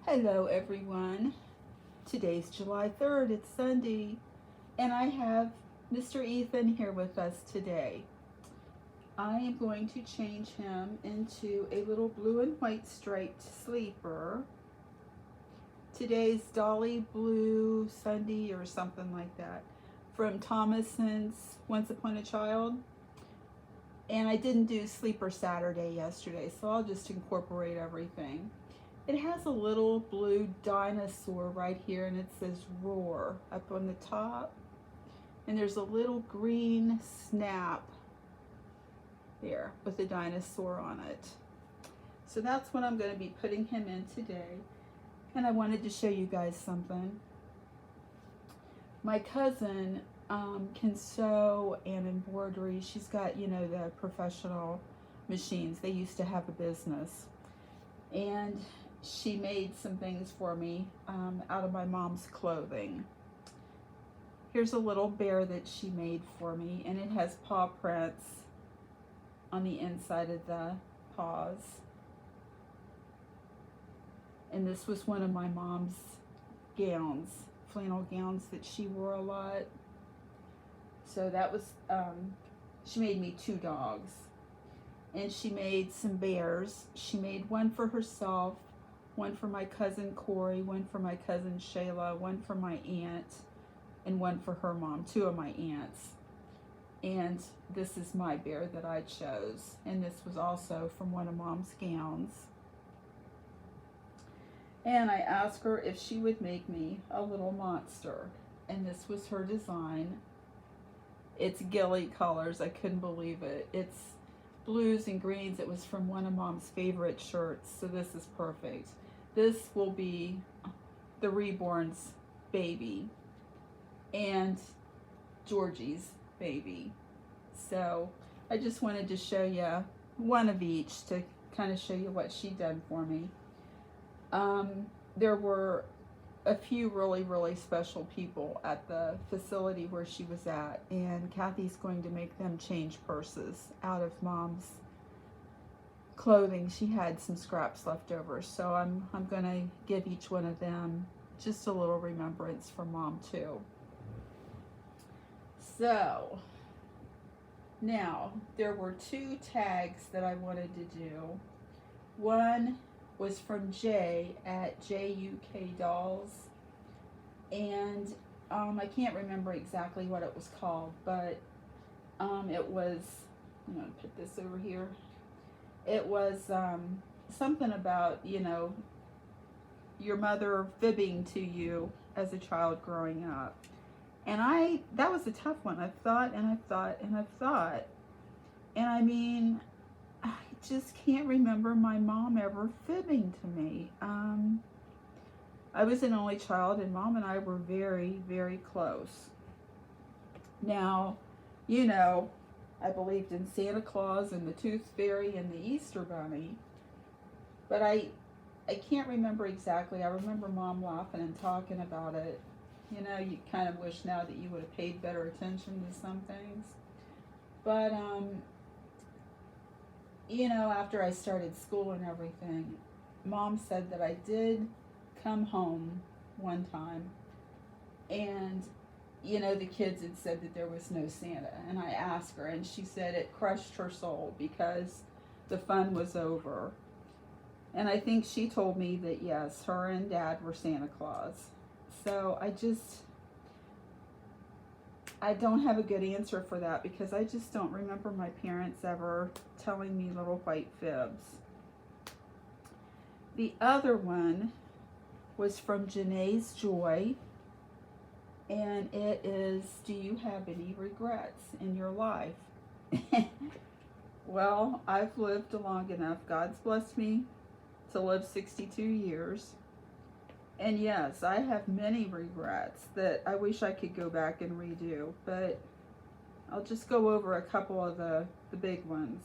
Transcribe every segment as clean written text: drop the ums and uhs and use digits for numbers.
Hello, everyone. Today's July 3rd, it's Sunday, and I have Mr. Ethan here with us today. I am going to change him into a little blue and white striped sleeper. Today's Dolly Blue Sunday or something like that from Thomason's Once Upon a Child. And I didn't do Sleeper Saturday yesterday, so I'll just incorporate everything. It has a little blue dinosaur right here, and it says Roar up on the top. And there's a little green snap there with a dinosaur on it. So that's what I'm going to be putting him in today. And I wanted to show you guys something. My cousin can sew and embroidery. She's got, the professional machines. They used to have a business. And she made some things for me out of my mom's clothing. Here's a little bear that she made for me, and it has paw prints on the inside of the paws. And this was one of my mom's gowns, flannel gowns that she wore a lot. So that was, she made me 2 dogs. And she made some bears. She made one for herself, one for my cousin Corey, one for my cousin Shayla, one for my aunt, and one for her mom, 2 of my aunts. And this is my bear that I chose. And this was also from one of Mom's gowns. And I asked her if she would make me a little monster. And this was her design. It's ghillie colors. I couldn't believe it. It's blues and greens. It was from one of Mom's favorite shirts, so this is perfect. This will be the Reborn's baby and Georgie's baby. So I just wanted to show you one of each to kind of show you what she done for me. There were a few really special people at the facility where she was at, and Kathy's going to make them change purses out of Mom's clothing. She had some scraps left over, so I'm going to give each one of them just a little remembrance for Mom too. So now there were 2 tags that I wanted to do. One was from Jay at JUK Dolls, and I can't remember exactly what it was called, but it was, I'm going to put this over here. It was something about, your mother fibbing to you as a child growing up. And that was a tough one. I've thought and I've thought and I've thought. And I mean, I just can't remember my mom ever fibbing to me. I was an only child, and Mom and I were very close. Now, I believed in Santa Claus and the Tooth Fairy and the Easter Bunny, but I can't remember exactly. I remember Mom laughing and talking about it. You kind of wish now that you would have paid better attention to some things. But, after I started school and everything, Mom said that I did come home one time, and the kids had said that there was no Santa, and I asked her, and she said it crushed her soul because the fun was over. And I think she told me that yes, her and Dad were Santa Claus. So I don't have a good answer for that, because I just don't remember my parents ever telling me little white fibs. The other one was from Janae's Joy, and it is, do you have any regrets in your life? Well, I've lived long enough. God's blessed me to live 62 years. And yes, I have many regrets that I wish I could go back and redo, but I'll just go over a couple of the big ones.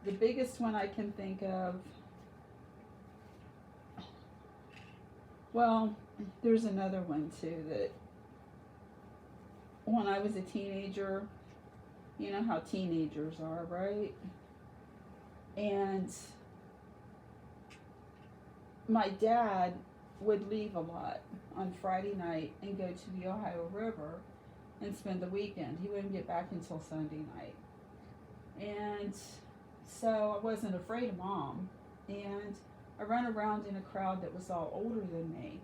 The biggest one I can think of, well, there's another one too, that when I was a teenager, you know how teenagers are, right? And my dad would leave a lot on Friday night and go to the Ohio River and spend the weekend. He wouldn't get back until Sunday night. And so I wasn't afraid of Mom. And I run around in a crowd that was all older than me.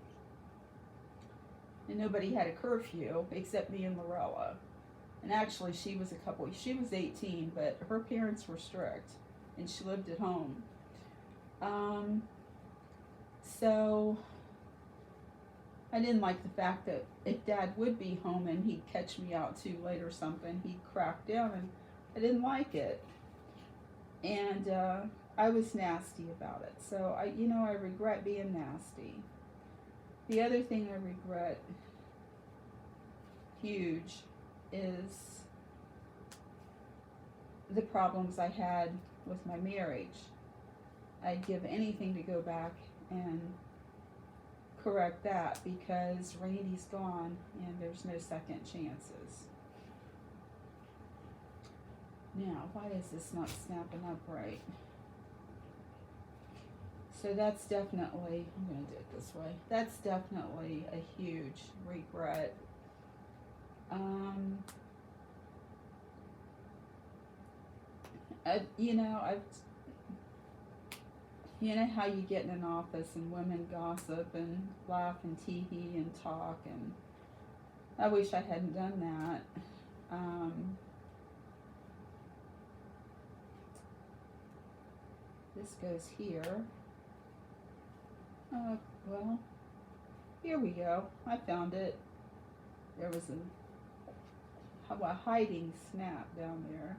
And nobody had a curfew except me and Lorella. And actually she was 18, but her parents were strict and she lived at home. So I didn't like the fact that if Dad would be home and he'd catch me out too late or something, he'd crack down, and I didn't like it. And I was nasty about it. So I regret being nasty. The other thing I regret huge is the problems I had with my marriage. I'd give anything to go back and correct that, because Randy's gone and there's no second chances. Now, why is this not snapping up right? So that's definitely, I'm going to do it this way. That's definitely a huge regret. You know how you get in an office and women gossip and laugh and tee-hee and talk, and I wish I hadn't done that. This goes here. Well, here we go. I found it. There was a hiding snap down there.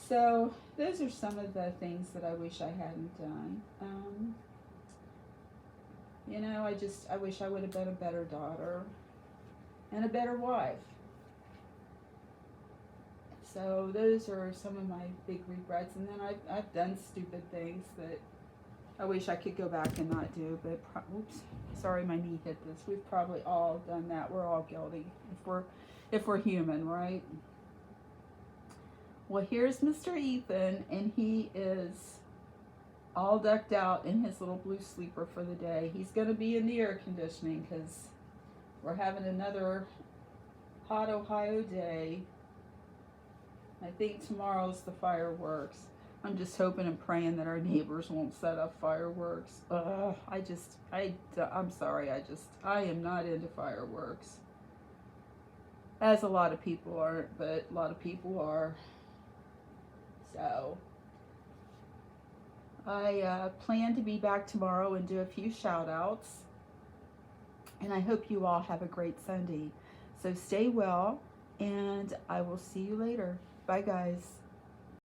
So those are some of the things that I wish I hadn't done. I wish I would have been a better daughter and a better wife. So those are some of my big regrets. And then I've done stupid things that I wish I could go back and not do. But oops, sorry, my knee hit this. We've probably all done that. We're all guilty if we're human, right? Well, here's Mr. Ethan, and he is all decked out in his little blue sleeper for the day. He's going to be in the air conditioning because we're having another hot Ohio day. I think tomorrow's the fireworks. I'm just hoping and praying that our neighbors won't set up fireworks. I'm sorry, I am not into fireworks. As a lot of people aren't, but a lot of people are. So, I plan to be back tomorrow and do a few shout outs. And I hope you all have a great Sunday. So stay well, and I will see you later. Bye, guys.